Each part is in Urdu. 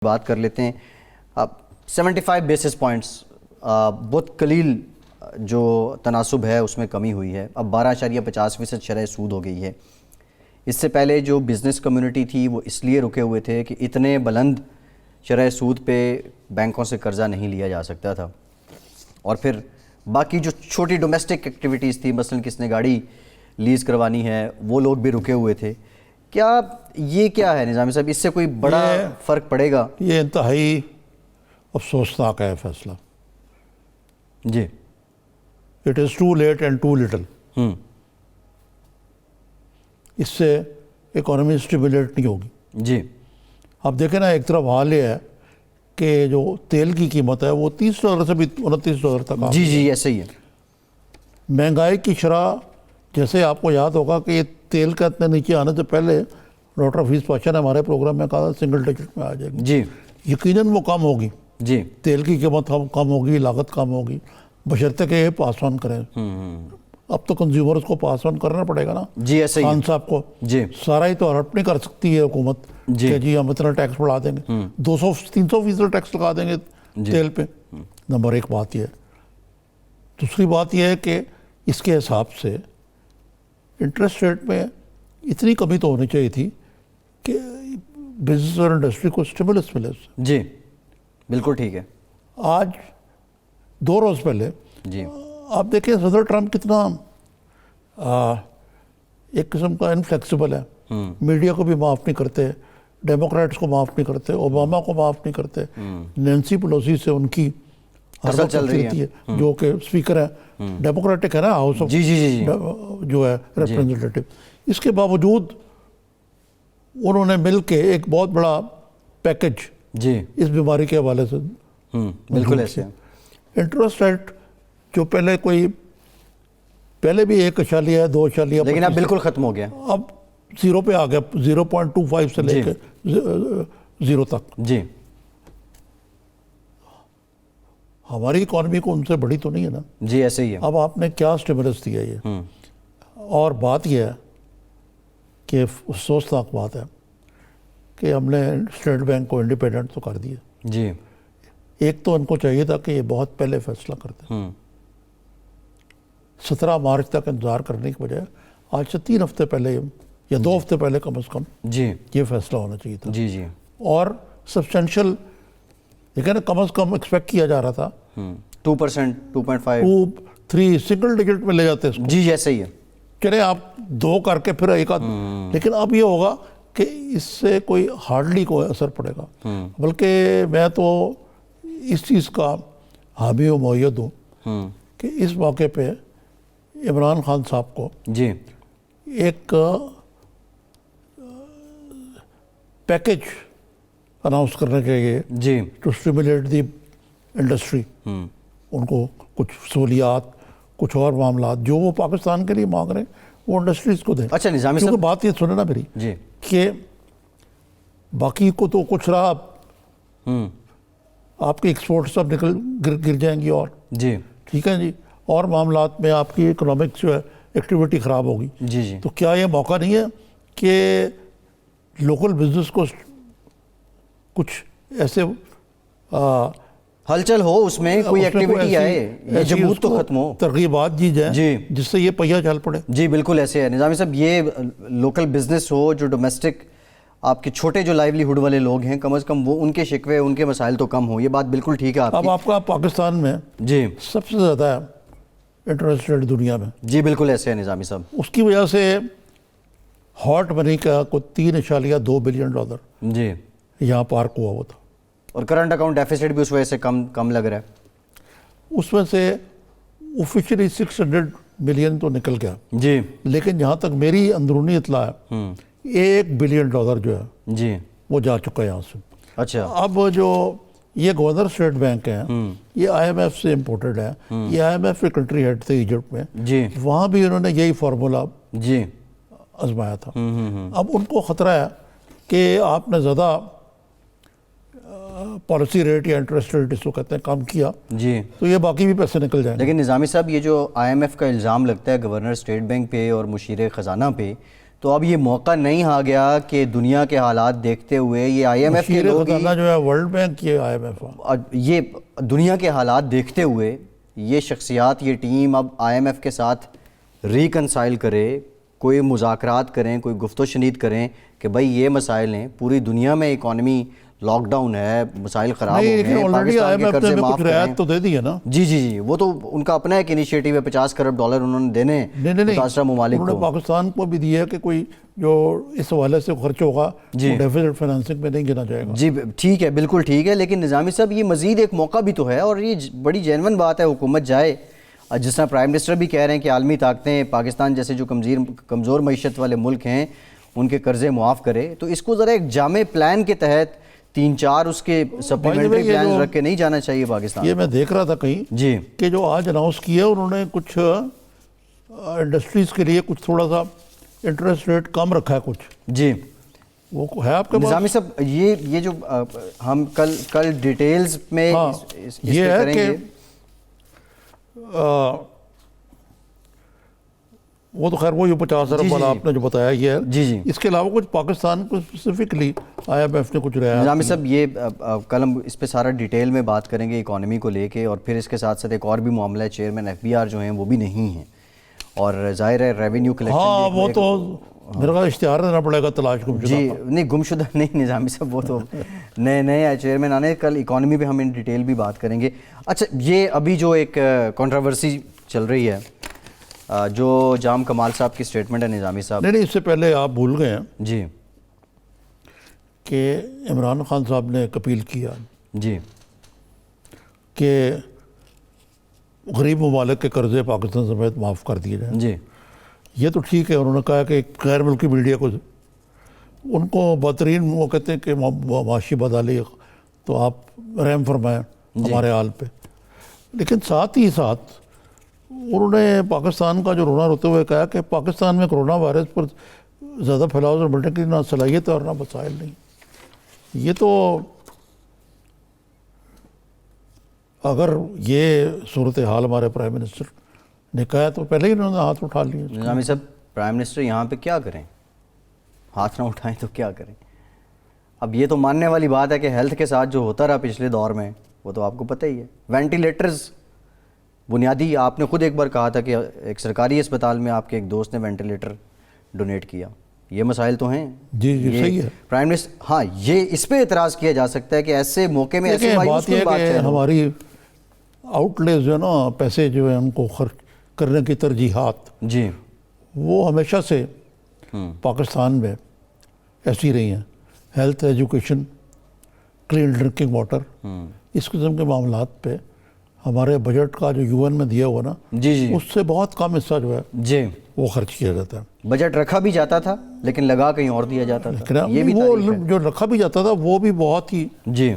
بات کر لیتے ہیں. 75 بیسس پوائنٹس بہت قلیل جو تناسب ہے اس میں کمی ہوئی ہے. اب 12.50% شرح سود ہو گئی ہے. اس سے پہلے جو بزنس کمیونٹی تھی وہ اس لیے رکے ہوئے تھے کہ اتنے بلند شرح سود پہ بینکوں سے قرضہ نہیں لیا جا سکتا تھا. اور پھر باقی جو چھوٹی ڈومیسٹک ایکٹیویٹیز تھی، مثلا کس نے گاڑی لیز کروانی ہے، وہ لوگ بھی رکے ہوئے تھے. یہ کیا ہے نظامی صاحب، اس سے کوئی بڑا فرق پڑے گا؟ یہ انتہائی افسوسناک ہے فیصلہ. جی. It is too late and too little. اس سے اکانومی اسٹیبلیٹ نہیں ہوگی. جی. آپ دیکھیں نا، ایک طرف حال یہ ہے کہ جو تیل کی قیمت ہے وہ $30 سے بھی $29 تک آ جی جی ایسے ہی ہے. مہنگائی کی شرح، جیسے آپ کو یاد ہوگا کہ تیل کا اتنے نیچے آنے سے پہلے ڈاکٹر حفیظ پاشا نے ہمارے پروگرام میں کہا سنگل ڈیجٹ میں آ جائے گی. جی. یقیناً وہ کم ہوگی. جی. تیل کی قیمت کم ہوگی، لاگت کم ہوگی، بشرطے کہ یہ پاس آن کریں. اب تو کنزیومرز کو پاس آن کرنا پڑے گا نا. جی ایسے ہی. خان صاحب کو جی. سارا ہی تو ہڑپ نہیں کر سکتی ہے حکومت کہ جی ہم اتنا ٹیکس بڑھا دیں گے، 200-300% ٹیکس لگا دیں گے تیل پہ. نمبر ایک بات یہ ہے. دوسری بات یہ ہے کہ اس کے حساب سے انٹرسٹ ریٹ میں اتنی کمی تو ہونی چاہیے تھی کہ بزنس اور انڈسٹری کو اسٹیمولس ملے. جی بالکل ٹھیک ہے. آج 2 روز پہلے جی آپ دیکھیں صدر ٹرمپ کتنا ایک قسم کا انفلیکسیبل ہے. میڈیا کو بھی معاف نہیں کرتے، ڈیموکریٹس کو معاف نہیں کرتے، اوباما کو معاف نہیں کرتے. نینسی پلوسی سے ان کی اصل چل رہی ہے جو کہ اسپیکر ہے، ڈیموکریٹک ہے نا، ہاؤس آف جی جی جی جو ہے ریپرزنٹیٹو. اس کے باوجود انہوں نے مل کے ایک بہت بڑا پیکج جی اس بیماری کے حوالے سے بالکل ایسے. انٹرسٹ ریٹ جو پہلے بھی 1.2 لیکن اب بالکل ختم ہو گیا، اب 0 پہ آ گیا، 0.25 سے لے کے 0 تک. جی. ہماری اکانومی کو ان سے بڑی تو نہیں ہے نا. جی ایسے ہی ہے. اب آپ نے کیا اسٹیمولس دیا یہ. اور بات یہ ہے کہ افسوسناک بات ہے کہ ہم نے اسٹیٹ بینک کو انڈیپینڈنٹ تو کر دیا. جی. ایک تو ان کو چاہیے تھا کہ یہ بہت پہلے فیصلہ کرتے. 17 مارچ تک انتظار کرنے کی بجائے آج سے 3 ہفتے پہلے یا 2 ہفتے پہلے کم از کم جی یہ فیصلہ ہونا چاہیے تھا. جی جی. اور سبسٹینشل لیکن کم از کم ایکسپیکٹ کیا جا رہا تھا 2%، 2.5، 2-3 سنگل ڈیجٹ میں لے جاتے اس کو. جی ایسے ہی ہے. چلے آپ 2 کر کے پھر ایک آدھ، لیکن اب یہ ہوگا کہ اس سے کوئی ہارڈلی کوئی اثر پڑے گا. بلکہ میں تو اس چیز کا حامی و مؤید ہوں کہ اس موقع پہ عمران خان صاحب کو جی ایک پیکج اناؤنس کرنے کے لیے جی ٹو اسٹیمولیٹ دی انڈسٹری، ان کو کچھ سہولیات، کچھ اور معاملات جو وہ پاکستان کے لیے مانگ رہے ہیں وہ انڈسٹریز کو دیں. اچھا نظامی کیونکہ صاحب، بات یہ سنیں نا میری جی کہ باقی کو تو کچھ رہا، آپ کی ایکسپورٹ سب گر جائیں گی اور جی ٹھیک ہے جی، اور معاملات میں آپ کی اکنامک جو ہے ایکٹیویٹی خراب ہوگی. جی جی. تو کیا یہ موقع نہیں ہے کہ لوکل بزنس کو کچھ ایسے ہلچل ہو، اس میں کوئی ایکٹیویٹی آئے، یہ جمود تو ختم ہو، ترغیبات دی جائیں جی جس سے یہ پہیہ چل پڑے. جی بالکل ایسے ہے نظامی صاحب. یہ لوکل بزنس ہو، جو ڈومیسٹک آپ کے چھوٹے جو لائیولی ہوڈ والے لوگ ہیں، کم از کم وہ ان کے شکوے، ان کے مسائل تو کم ہوں. یہ بات بالکل ٹھیک ہے آپ اب کی. آپ کا پاکستان میں جی سب سے زیادہ انٹرسٹ ریٹ دنیا میں. جی بالکل ایسے ہے نظامی صاحب. اس کی وجہ سے ہاٹ منی کا کوئی $3.2 بلین جی یہاں پارک ہوا ہوا تھا. اور کرنٹ اکاؤنٹ ڈیفیسٹ بھی اس وجہ سے کم لگ رہا ہے. اس میں سے آفیشلی 600 ملین تو نکل گیا. جی. لیکن جہاں تک میری اندرونی اطلاع ہے $1 بلین جو ہے جی وہ جا چکا ہے یہاں سے. اچھا. اب جو یہ گورنر اسٹیٹ بینک ہیں یہ IMF سے امپورٹڈ ہے. یہ IMF کے کنٹری ہیڈ تھے ایجپٹ میں. جی. وہاں بھی انہوں نے یہی فارمولا جی آزمایا تھا. اب ان کو خطرہ ہے کہ آپ نے زیادہ پالیسی ریٹ یا انٹرسٹ ریٹ اس کو کہتے ہیں کم کیا جی تو یہ باقی بھی پیسے نکل جائیں گے. لیکن نظامی صاحب، یہ جو IMF کا الزام لگتا ہے گورنر اسٹیٹ بینک پہ اور مشیر خزانہ پہ، تو اب یہ موقع نہیں آ گیا کہ دنیا کے حالات دیکھتے ہوئے یہ آئی ایم ایف کے لوگ خزانہ جو ہے ورلڈ بینک یہ آئی ایم ایف یہ دنیا کے حالات دیکھتے ہوئے یہ شخصیات یہ ٹیم اب آئی ایم ایف کے ساتھ ریکنسائل کرے, کوئی مذاکرات کریں, کوئی گفت و شنید کریں کہ بھائی یہ مسائل ہیں, پوری دنیا میں اکانومی لاک ڈاؤن ہے, مسائل خراب ہو گئے ہیں, پاکستان کے قرضے معاف کریں. تو دے دی ہے نا. جی وہ تو ان کا اپنا ایک انیشیٹو ہے, $50 کروڑ انہوں نے دینے متاثرہ ممالک کو. انہوں نے پاکستان کو بھی دیا کہ کوئی جو اس حوالے سے خرچ ہوگا ڈیفیسٹ فائنانسنگ میں نہیں گنا جائے گا. جی ٹھیک ہے, بالکل ٹھیک ہے, لیکن نظامی صاحب یہ مزید ایک موقع بھی تو ہے, اور یہ بڑی جینون بات ہے حکومت جائے, جس طرح پرائم منسٹر بھی کہہ رہے ہیں کہ عالمی طاقتیں پاکستان جیسے جو کمزور معیشت والے ملک ہیں ان کے قرضے معاف کرے, تو اس کو ذرا ایک جامع پلان کے تحت 3-4 اس کے سپلیمنٹری پلانز رکھ کے نہیں جانا چاہیے پاکستان. یہ میں دیکھ رہا تھا کہیں جی کہ جو آج اناؤنس کیا انہوں نے کچھ انڈسٹریز کے لیے کچھ تھوڑا سا انٹرسٹ ریٹ کم رکھا ہے کچھ. جی وہ ہے آپ کے پاس؟ نظامی صاحب یہ جو ہم کل ڈیٹیلز میں اس یہ پہ ہے کریں کہ گے. وہ تو خیر وہ 50 ارب والا آپ نے جو بتایا یہ ہے. جی اس کے علاوہ کچھ پاکستان کو اسپیسیفکلی آئی ایم ایف نے کچھ رعایت. نظامی صاحب یہ کل ہم اس پہ سارا ڈیٹیل میں بات کریں گے اکانومی کو لے کے, اور پھر اس کے ساتھ ساتھ ایک اور بھی معاملہ ہے, چیئرمین ایف بی آر جو ہیں وہ بھی نہیں ہیں, اور ظاہر ہے ریونیو کلیکشن. ہاں وہ تو میرے خیال اشتہار دینا پڑے گا تلاش گمشدہ. جی نہیں گمشدہ نہیں نظامی صاحب, وہ تو نئے چیئرمین آنے, کل اکانومی پہ ہم ان ڈیٹیل بھی بات کریں گے. اچھا یہ ابھی جو ایک کنٹراورسی چل رہی ہے, جو جام کمال صاحب کی سٹیٹمنٹ ہے نظامی صاحب. نہیں اس سے پہلے آپ بھول گئے ہیں جی کہ عمران خان صاحب نے ایک اپیل کیا جی کہ غریب ممالک کے قرضے پاکستان سمیت معاف کر دیے جائیں. جی یہ تو ٹھیک ہے, انہوں نے کہا کہ غیر ملکی میڈیا کو ان کو بہترین وہ کہتے ہیں کہ معاشی بدحالی تو آپ رحم فرمائیں ہمارے حال پہ, لیکن ساتھ ہی ساتھ انہوں نے پاکستان کا جو رونا روتے ہوئے کہا کہ پاکستان میں کرونا وائرس پر زیادہ پھیلاؤ اور بڑھنے کی نہ صلاحیت اور نہ وسائل نہیں. یہ تو اگر یہ صورتحال ہمارے پرائم منسٹر نے کہا تو پہلے ہی انہوں نے ہاتھ اٹھا لیے. نظامی صاحب پرائم منسٹر یہاں پہ کیا کریں, ہاتھ نہ اٹھائیں تو کیا کریں. اب یہ تو ماننے والی بات ہے کہ ہیلتھ کے ساتھ جو ہوتا رہا پچھلے دور میں وہ تو آپ کو پتہ ہی ہے. وینٹیلیٹرز بنیادی, آپ نے خود ایک بار کہا تھا کہ ایک سرکاری اسپتال میں آپ کے ایک دوست نے وینٹیلیٹر ڈونیٹ کیا. یہ مسائل تو ہیں. جی صحیح ہے. پرائم منسٹر ہاں یہ اس پہ اعتراض کیا جا سکتا ہے کہ ایسے موقع میں ایسے بات یہ ہے کہ ہماری آؤٹ لیز جو ہے نا, پیسے جو ہیں ان کو خرچ کرنے کی ترجیحات جی وہ ہمیشہ سے پاکستان میں ایسی رہی ہیں. Health, education, clean drinking water, اس قسم کے معاملات پہ ہمارے بجٹ کا جو یو این میں دیا ہوا نا جی اس سے بہت کم حصہ جو ہے جی وہ خرچ کیا جاتا ہے. بجٹ رکھا بھی جاتا تھا لیکن لگا کہیں اور دیا جاتا تھا. یہ بھی وہ جو رکھا بھی جاتا تھا وہ بھی بہت ہی جی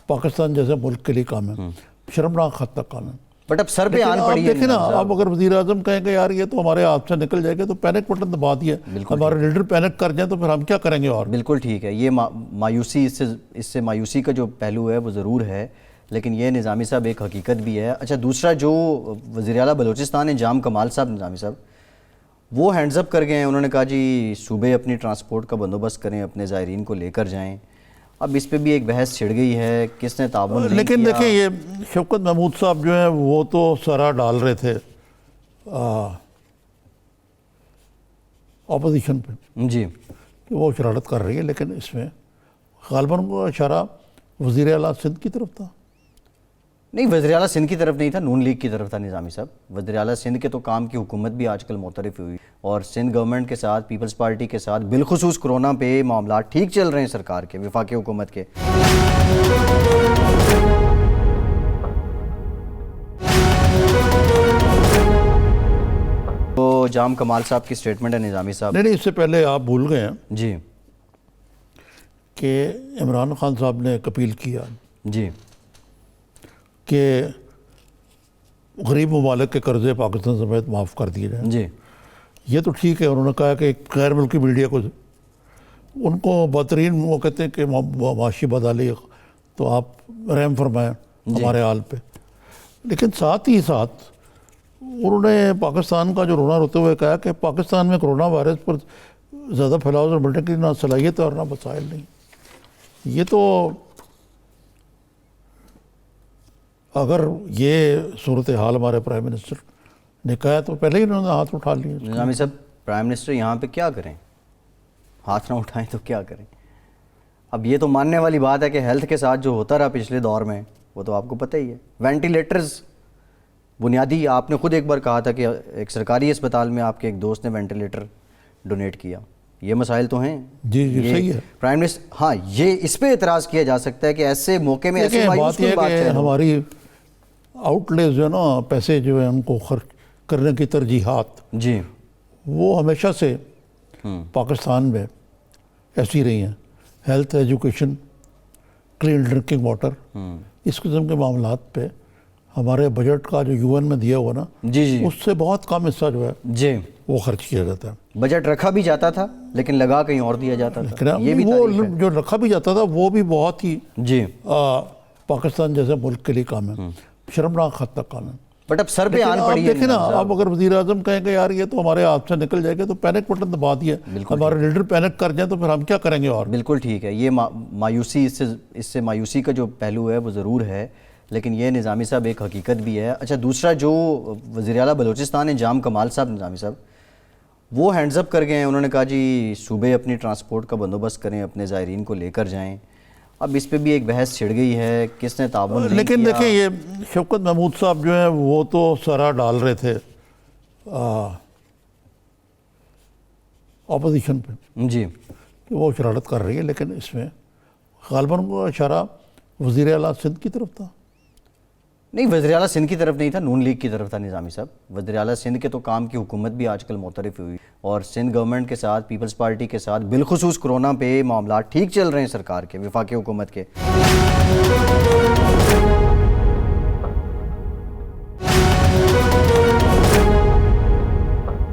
پاکستان جیسے ملک کے لیے کام ہے, شرمناک حد تک کام ہے. بٹ اب سر پہ آن پڑی ہے. دیکھیں نا, اب اگر وزیر اعظم کہیں کہ یار یہ تو ہمارے ہاتھ سے نکل جائے گا تو پینک بٹن دبا دیا, ہمارے لیڈر پینک کر جائیں تو پھر ہم کیا کریں گے. اور بالکل ٹھیک ہے, یہ مایوسی, اس سے مایوسی کا جو پہلو ہے وہ ضرور ہے, لیکن یہ نظامی صاحب ایک حقیقت بھی ہے. اچھا دوسرا جو وزیر اعلیٰ بلوچستان ہیں جام کمال صاحب, نظامی صاحب وہ ہینڈز اپ کر گئے ہیں. انہوں نے کہا جی صوبے اپنی ٹرانسپورٹ کا بندوبست کریں, اپنے زائرین کو لے کر جائیں. اب اس پہ بھی ایک بحث چھڑ گئی ہے کس نے تعاون نہیں کیا. لیکن دیکھیں یہ شوکت محمود صاحب جو ہیں وہ تو سارا ڈال رہے تھے اپوزیشن پہ جی کہ وہ شرارت کر رہی ہے, لیکن اس میں غالباً کو اشارہ وزیر اعلیٰ سندھ کی طرف تھا. نہیں وزیر اعلیٰ سندھ کی طرف نہیں تھا, نون لیگ کی طرف تھا. نظامی صاحب وزیر اعلیٰ سندھ کے تو کام کی حکومت بھی آج کل معترف ہوئی, اور سندھ گورنمنٹ کے ساتھ پیپلز پارٹی کے ساتھ بالخصوص کرونا پہ معاملات ٹھیک چل رہے ہیں سرکار کے, وفاقی حکومت کے. تو جام کمال صاحب کی سٹیٹمنٹ ہے نظامی صاحب. نہیں اس سے پہلے آپ بھول گئے ہیں جی کہ عمران خان صاحب نے ایک اپیل کیا جی کہ غریب ممالک کے قرضے پاکستان سمیت معاف کر دیے جائیں. جی یہ تو ٹھیک ہے, انہوں نے کہا کہ غیر ملکی میڈیا کو ان کو بہترین وہ کہتے ہیں کہ معاشی بدحالی تو آپ رحم فرمائیں ہمارے حال پہ, لیکن ساتھ ہی ساتھ انہوں نے پاکستان کا جو رونا روتے ہوئے کہا کہ پاکستان میں کرونا وائرس پر زیادہ پھیلاؤ سے نمٹنے کی نہ صلاحیت اور نہ وسائل نہیں. یہ تو اگر یہ صورتحال ہمارے پرائم منسٹر نے کہا تو پہلے ہی انہوں نے ہاتھ اٹھا لیے. نظامی صاحب پرائم منسٹر یہاں پہ کیا کریں؟ ہاتھ نہ اٹھائیں تو کیا کریں؟ اب یہ تو ماننے والی بات ہے کہ ہیلتھ کے ساتھ جو ہوتا رہا پچھلے دور میں وہ تو آپ کو پتہ ہی ہے. وینٹیلیٹرز بنیادی، آپ نے خود ایک بار کہا تھا کہ ایک سرکاری اسپتال میں آپ کے ایک دوست نے وینٹیلیٹر ڈونیٹ کیا. یہ مسائل تو ہیں. جی صحیح ہے. پرائم منسٹر ہاں یہ اس پہ اعتراض کیا جا سکتا ہے کہ ایسے موقع میں ایسی بات یہ ہے کہ ہماری آؤٹ لیز جو ہے نا، پیسے جو ہیں ان کو خرچ کرنے کی ترجیحات جی وہ ہمیشہ سے پاکستان میں ایسی رہی ہیں. Health, education, clean drinking water, اس قسم کے معاملات پہ ہمارے بجٹ کا جو یو این میں دیا ہوا نا، جی اس سے بہت کم حصہ جو ہے جی وہ خرچ کیا جاتا ہے. بجٹ رکھا بھی جاتا تھا لیکن لگا کہیں اور دیا جاتا تھا. یہ بھی وہ جو رکھا بھی جاتا تھا وہ بھی بہت ہی جی پاکستان جیسے ملک کے لیے کام ہے، شرمناک حد تک کام ہے. بٹ اب سر پہ آن پڑی ہے. دیکھیں نا، اب اگر وزیر اعظم کہیں کہ یار یہ تو ہمارے ہاتھ سے نکل جائے گا تو پینک بٹن دبا دیا. ہمارے لیڈر پینک کر جائیں تو پھر ہم کیا کریں گے؟ اور بالکل ٹھیک ہے، یہ مایوسی، اس سے مایوسی کا جو پہلو ہے وہ ضرور ہے، لیکن یہ نظامی صاحب ایک حقیقت بھی ہے. اچھا دوسرا جو وزیر اعلیٰ بلوچستان ہیں جام کمال صاحب، نظامی صاحب وہ ہینڈز اپ کر گئے ہیں. انہوں نے کہا جی صوبے اپنی ٹرانسپورٹ کا بندوبست کریں، اپنے زائرین کو لے کر جائیں. اب اس پہ بھی ایک بحث چھڑ گئی ہے کس نے تعاون نہیں کیا. لیکن دیکھیں یہ شوکت محمود صاحب جو ہیں وہ تو سارا ڈال رہے تھے اپوزیشن پہ جی کہ وہ شرارت کر رہی ہے، لیکن اس میں غالباً وہ اشارہ وزیر اعلیٰ سندھ کی طرف تھا. نہیں، وزیر اعلیٰ سندھ کی طرف نہیں تھا، نون لیگ کی طرف تھا. نظامی صاحب وزیر اعلیٰ سندھ کے تو کام کی حکومت بھی آج کل معترف ہوئی، اور سندھ گورنمنٹ کے ساتھ، پیپلز پارٹی کے ساتھ بالخصوص کرونا پہ معاملات ٹھیک چل رہے ہیں سرکار کے، وفاقی حکومت کے.